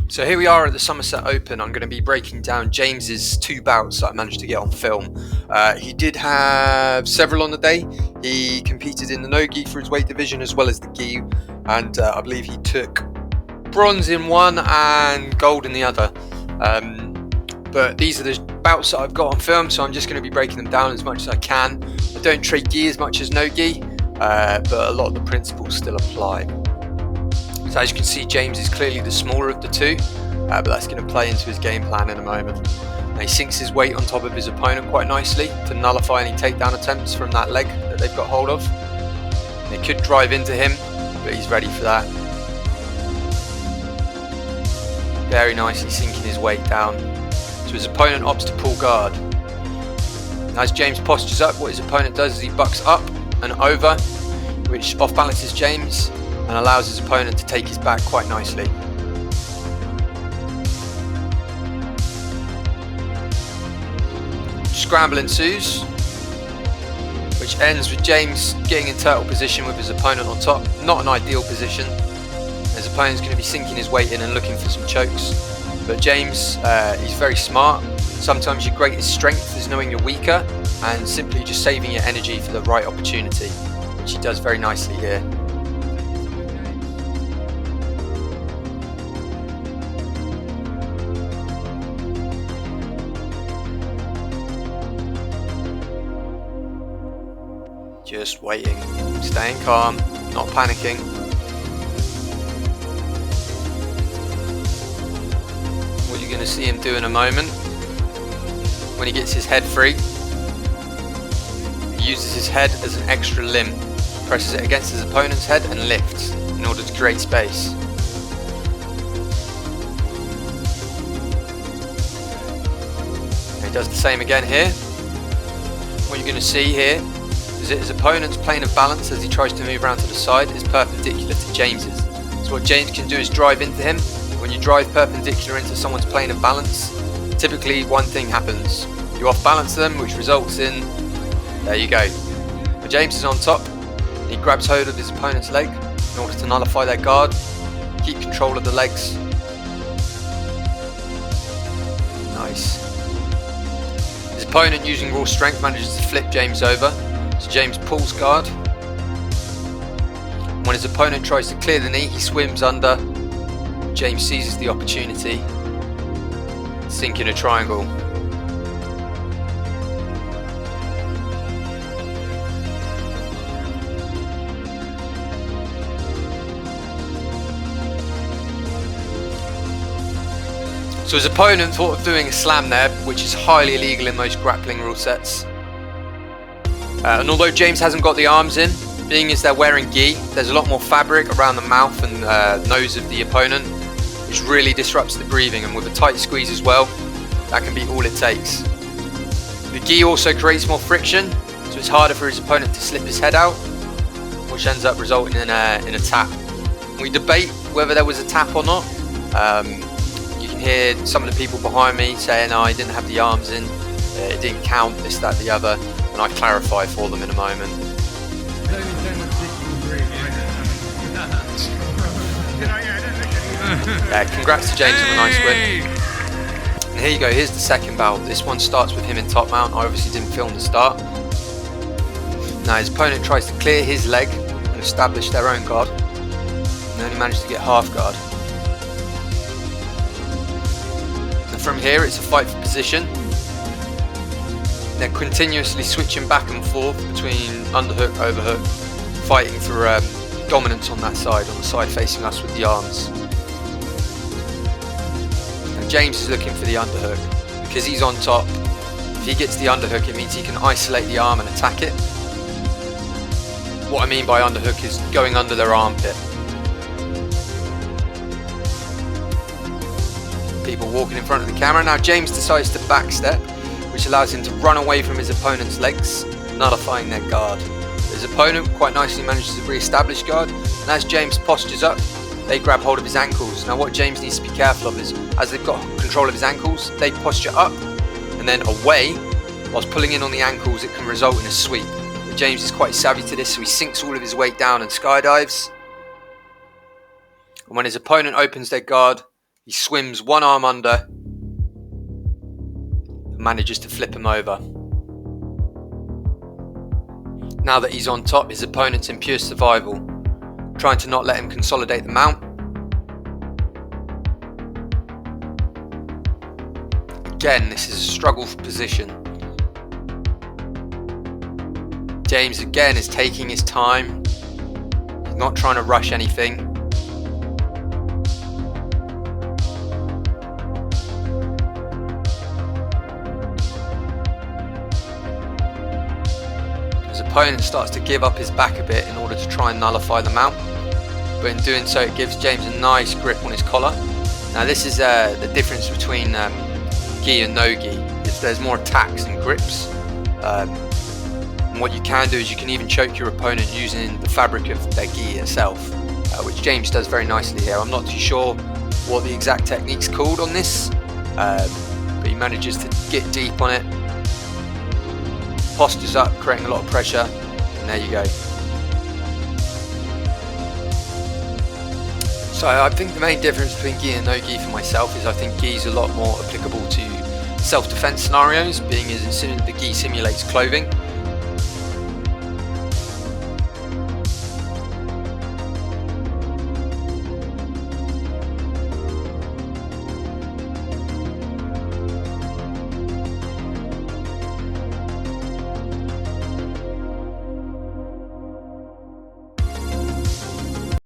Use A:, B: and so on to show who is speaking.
A: So here we are at the Somerset Open. I'm going to be breaking down James's 2 bouts that I managed to get on film. He did have several on the day. He competed in the no-gi for his weight division as well as the gi, and I believe he took bronze in one and gold in the other. But these are the bouts that I've got on film, so I'm just going to be breaking them down as much as I can. I don't trade gi as much as no-gi, but a lot of the principles still apply. So as you can see, James is clearly the smaller of the two, but that's going to play into his game plan in a moment. Now he sinks his weight on top of his opponent quite nicely to nullify any takedown attempts from that leg that they've got hold of. They could drive into him, but he's ready for that. Very nicely sinking his weight down. So his opponent opts to pull guard. Now as James postures up, what his opponent does is he bucks up and over, which off balances James and allows his opponent to take his back quite nicely. Scramble ensues, which ends with James getting in turtle position with his opponent on top. Not an ideal position. His opponent's going to be sinking his weight in and looking for some chokes. But James, he's very smart. Sometimes your greatest strength is knowing you're weaker and simply just saving your energy for the right opportunity, which he does very nicely here. Just waiting, staying calm, not panicking. What you're going to see him do in a moment, when he gets his head free, he uses his head as an extra limb, presses it against his opponent's head and lifts in order to create space. And he does the same again here. What you're going to see here is that his opponent's plane of balance as he tries to move around to the side is perpendicular to James's. So what James can do is drive into him. When you drive perpendicular into someone's plane of balance, typically one thing happens. You off balance them, which results in, there you go. When James is on top, he grabs hold of his opponent's leg in order to nullify their guard, keep control of the legs. Nice. His opponent, using raw strength, manages to flip James over. So James pulls guard. When his opponent tries to clear the knee, he swims under. James seizes the opportunity, sinking a triangle. So his opponent thought of doing a slam there, which is highly illegal in most grappling rule sets. And although James hasn't got the arms in, being as they're wearing gi, there's a lot more fabric around the mouth and nose of the opponent, which really disrupts the breathing, and with a tight squeeze as well, that can be all it takes. The gi also creates more friction, so it's harder for his opponent to slip his head out, which ends up resulting in a tap. We debate whether there was a tap or not. You can hear some of the people behind me saying, oh, he didn't have the arms in, it didn't count, this, that, the other. And I clarify for them in a moment. Congrats to James on a nice win. And here you go, here's the second bout. This one starts with him in top mount. I obviously didn't film the start. Now his opponent tries to clear his leg and establish their own guard, and only managed to get half guard. And from here it's a fight for position. They're continuously switching back and forth between underhook, overhook, fighting for dominance on that side, on the side facing us with the arms. And James is looking for the underhook because he's on top. If he gets the underhook, it means he can isolate the arm and attack it. What I mean by underhook is going under their armpit. People walking in front of the camera. Now James decides to backstep, which allows him to run away from his opponent's legs, nullifying their guard. His opponent quite nicely manages to re-establish guard, and as James postures up, they grab hold of his ankles. Now what James needs to be careful of is, as they've got control of his ankles, they posture up and then away. Whilst pulling in on the ankles, it can result in a sweep. But James is quite savvy to this, so he sinks all of his weight down and skydives. And when his opponent opens their guard, He swims one arm under and manages to flip him over. Now that he's on top, his opponent's in pure survival, trying to not let him consolidate the mount. Again, this is a struggle for position. James again is taking his time. He's not trying to rush anything. His opponent starts to give up his back a bit in order to try and nullify the mount, but in doing so it gives James a nice grip on his collar. Now this is the difference between gi and no gi, is there's more attacks than grips. And what you can do is you can even choke your opponent using the fabric of their gi itself, which James does very nicely here. I'm not too sure what the exact technique's called on this, but he manages to get deep on it, postures up, creating a lot of pressure, and there you go. So I think the main difference between gi and no gi for myself is I think gi is a lot more applicable to self-defense scenarios, being as the gi simulates clothing.